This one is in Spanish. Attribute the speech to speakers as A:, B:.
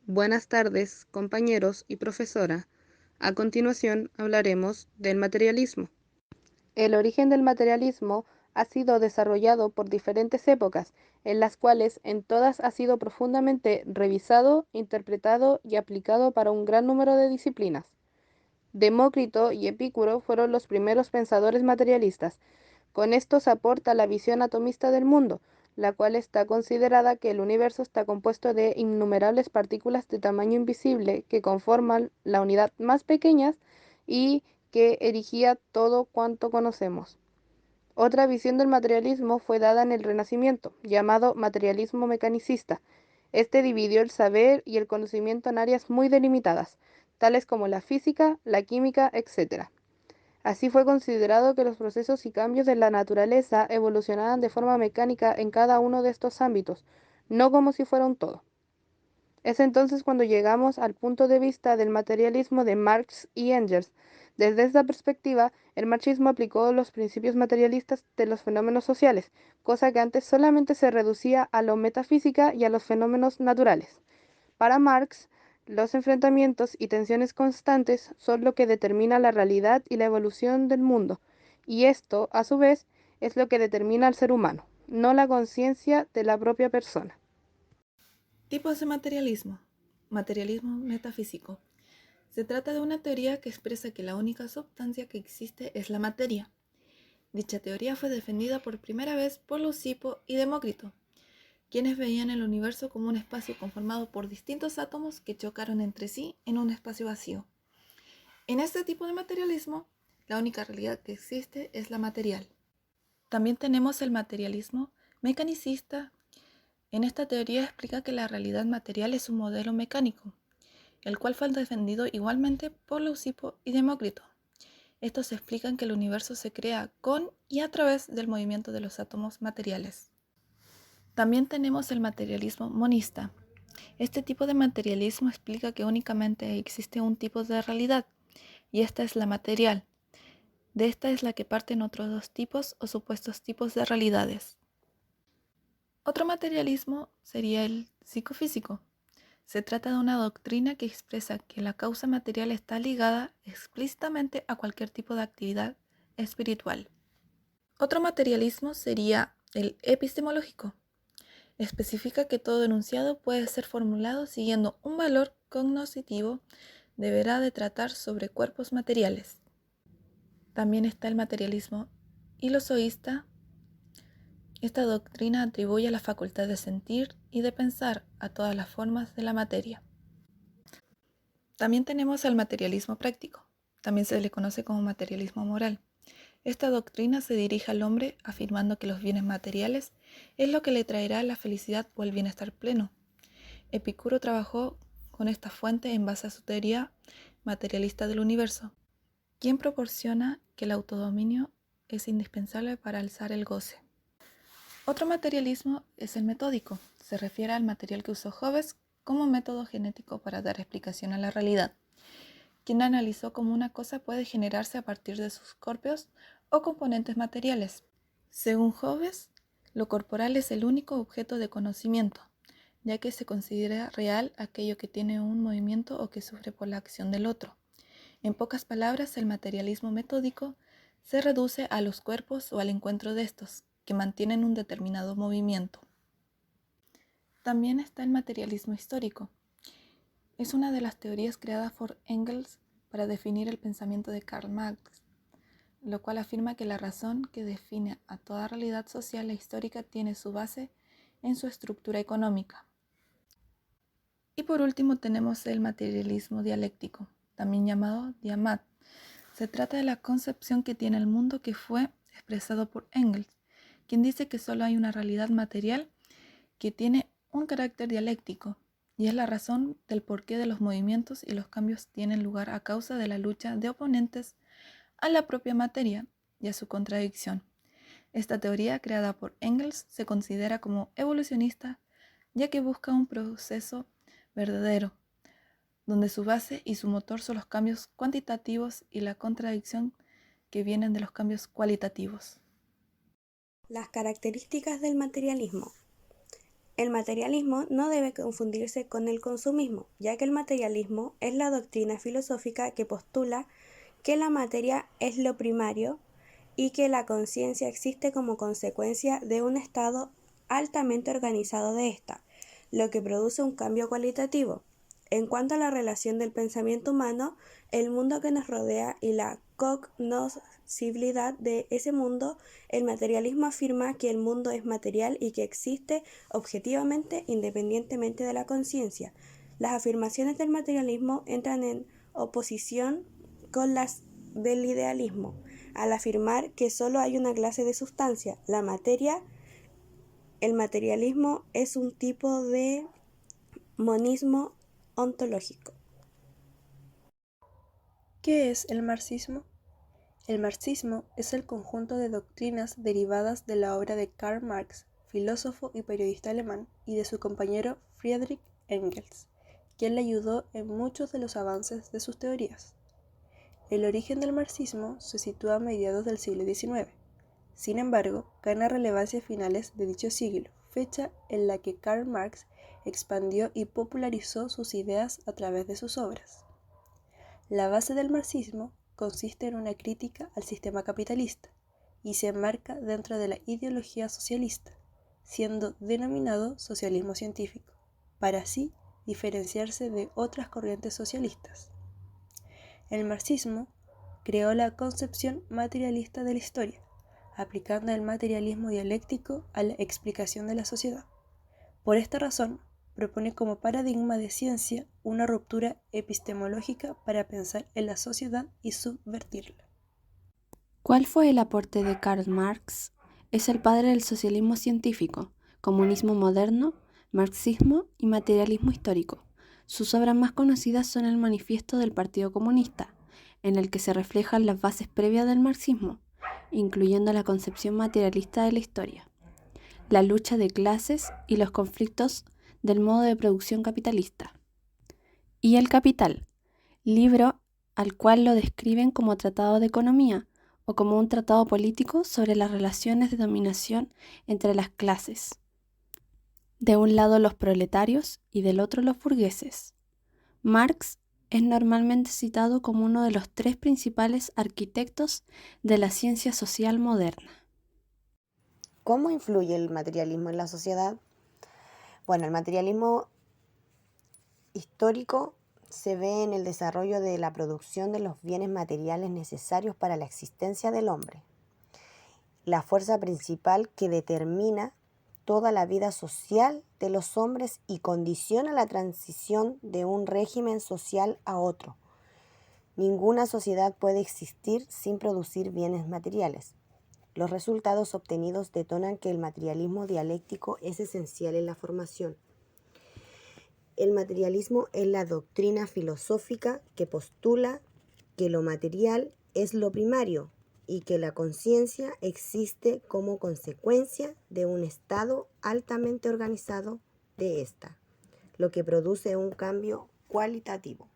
A: Buenas tardes, compañeros y profesora. A continuación hablaremos del materialismo. El origen del materialismo ha sido desarrollado por diferentes épocas, en las cuales en todas ha sido profundamente revisado, interpretado y aplicado para un gran número de disciplinas. Demócrito y Epicuro fueron los primeros pensadores materialistas. Con esto se aporta la visión atomista del mundo, la cual está considerada que el universo está compuesto de innumerables partículas de tamaño invisible que conforman la unidad más pequeña y que erigía todo cuanto conocemos. Otra visión del materialismo fue dada en el Renacimiento, llamado materialismo mecanicista. Este dividió el saber y el conocimiento en áreas muy delimitadas, tales como la física, la química, etc. Así fue considerado que los procesos y cambios de la naturaleza evolucionaban de forma mecánica en cada uno de estos ámbitos, no como si fuera un todo. Es entonces cuando llegamos al punto de vista del materialismo de Marx y Engels. Desde esta perspectiva, el marxismo aplicó los principios materialistas de los fenómenos sociales, cosa que antes solamente se reducía a lo metafísica y a los fenómenos naturales. Para Marx, los enfrentamientos y tensiones constantes son lo que determina la realidad y la evolución del mundo, y esto, a su vez, es lo que determina al ser humano, no la conciencia de la propia persona.
B: Tipos de materialismo. Materialismo metafísico. Se trata de una teoría que expresa que la única sustancia que existe es la materia. Dicha teoría fue defendida por primera vez por Leucipo y Demócrito, quienes veían el universo como un espacio conformado por distintos átomos que chocaron entre sí en un espacio vacío. En este tipo de materialismo, la única realidad que existe es la material. También tenemos el materialismo mecanicista. En esta teoría explica que la realidad material es un modelo mecánico, el cual fue defendido igualmente por Leucipo y Demócrito. Estos explican que el universo se crea con y a través del movimiento de los átomos materiales. También tenemos el materialismo monista. Este tipo de materialismo explica que únicamente existe un tipo de realidad, y esta es la material. De esta es la que parten otros dos tipos o supuestos tipos de realidades. Otro materialismo sería el psicofísico. Se trata de una doctrina que expresa que la causa material está ligada explícitamente a cualquier tipo de actividad espiritual. Otro materialismo sería el epistemológico. Especifica que todo enunciado puede ser formulado siguiendo un valor cognoscitivo, deberá de tratar sobre cuerpos materiales. También está el materialismo ilozoísta. Esta doctrina atribuye la facultad de sentir y de pensar a todas las formas de la materia. También tenemos el materialismo práctico. También se le conoce como materialismo moral. Esta doctrina se dirige al hombre afirmando que los bienes materiales es lo que le traerá la felicidad o el bienestar pleno. Epicuro trabajó con esta fuente en base a su teoría materialista del universo, quien proporciona que el autodominio es indispensable para alzar el goce. Otro materialismo es el metódico. Se refiere al material que usó Hobbes como método genético para dar explicación a la realidad, quien analizó cómo una cosa puede generarse a partir de sus corpos o componentes materiales. Según Hobbes, lo corporal es el único objeto de conocimiento, ya que se considera real aquello que tiene un movimiento o que sufre por la acción del otro. En pocas palabras, el materialismo metódico se reduce a los cuerpos o al encuentro de estos, que mantienen un determinado movimiento. También está el materialismo histórico. Es una de las teorías creadas por Engels para definir el pensamiento de Karl Marx, lo cual afirma que la razón que define a toda realidad social e histórica tiene su base en su estructura económica. Y por último tenemos el materialismo dialéctico, también llamado Diamat. Se trata de la concepción que tiene el mundo que fue expresado por Engels, quien dice que solo hay una realidad material que tiene un carácter dialéctico, y es la razón del porqué de los movimientos y los cambios tienen lugar a causa de la lucha de oponentes a la propia materia y a su contradicción. Esta teoría, creada por Engels, se considera como evolucionista, ya que busca un proceso verdadero, donde su base y su motor son los cambios cuantitativos y la contradicción que vienen de los cambios cualitativos.
C: Las características del materialismo. El materialismo no debe confundirse con el consumismo, ya que el materialismo es la doctrina filosófica que postula que la materia es lo primario y que la conciencia existe como consecuencia de un estado altamente organizado de ésta, lo que produce un cambio cualitativo. En cuanto a la relación del pensamiento humano, el mundo que nos rodea y la cognoscibilidad de ese mundo, el materialismo afirma que el mundo es material y que existe objetivamente independientemente de la conciencia. Las afirmaciones del materialismo entran en oposición con las del idealismo, al afirmar que solo hay una clase de sustancia, la materia. El materialismo es un tipo de monismo ontológico.
D: ¿Qué es el marxismo? El marxismo es el conjunto de doctrinas derivadas de la obra de Karl Marx, filósofo y periodista alemán, y de su compañero Friedrich Engels, quien le ayudó en muchos de los avances de sus teorías. El origen del marxismo se sitúa a mediados del siglo XIX. Sin embargo, gana relevancia a finales de dicho siglo, fecha en la que Karl Marx expandió y popularizó sus ideas a través de sus obras. La base del marxismo consiste en una crítica al sistema capitalista y se enmarca dentro de la ideología socialista, siendo denominado socialismo científico, para así diferenciarse de otras corrientes socialistas. El marxismo creó la concepción materialista de la historia, aplicando el materialismo dialéctico a la explicación de la sociedad. Por esta razón, propone como paradigma de ciencia una ruptura epistemológica para pensar en la sociedad y subvertirla.
A: ¿Cuál fue el aporte de Karl Marx? Es el padre del socialismo científico, comunismo moderno, marxismo y materialismo histórico. Sus obras más conocidas son el Manifiesto del Partido Comunista, en el que se reflejan las bases previas del marxismo, incluyendo la concepción materialista de la historia, la lucha de clases y los conflictos del modo de producción capitalista. Y El Capital, libro al cual lo describen como tratado de economía o como un tratado político sobre las relaciones de dominación entre las clases. De un lado los proletarios y del otro los burgueses. Marx es normalmente citado como uno de los tres principales arquitectos de la ciencia social moderna.
E: ¿Cómo influye el materialismo en la sociedad? Bueno, el materialismo histórico se ve en el desarrollo de la producción de los bienes materiales necesarios para la existencia del hombre. La fuerza principal que determina toda la vida social de los hombres y condiciona la transición de un régimen social a otro. Ninguna sociedad puede existir sin producir bienes materiales. Los resultados obtenidos detonan que el materialismo dialéctico es esencial en la formación. El materialismo es la doctrina filosófica que postula que lo material es lo primario y que la conciencia existe como consecuencia de un estado altamente organizado de ésta, lo que produce un cambio cualitativo.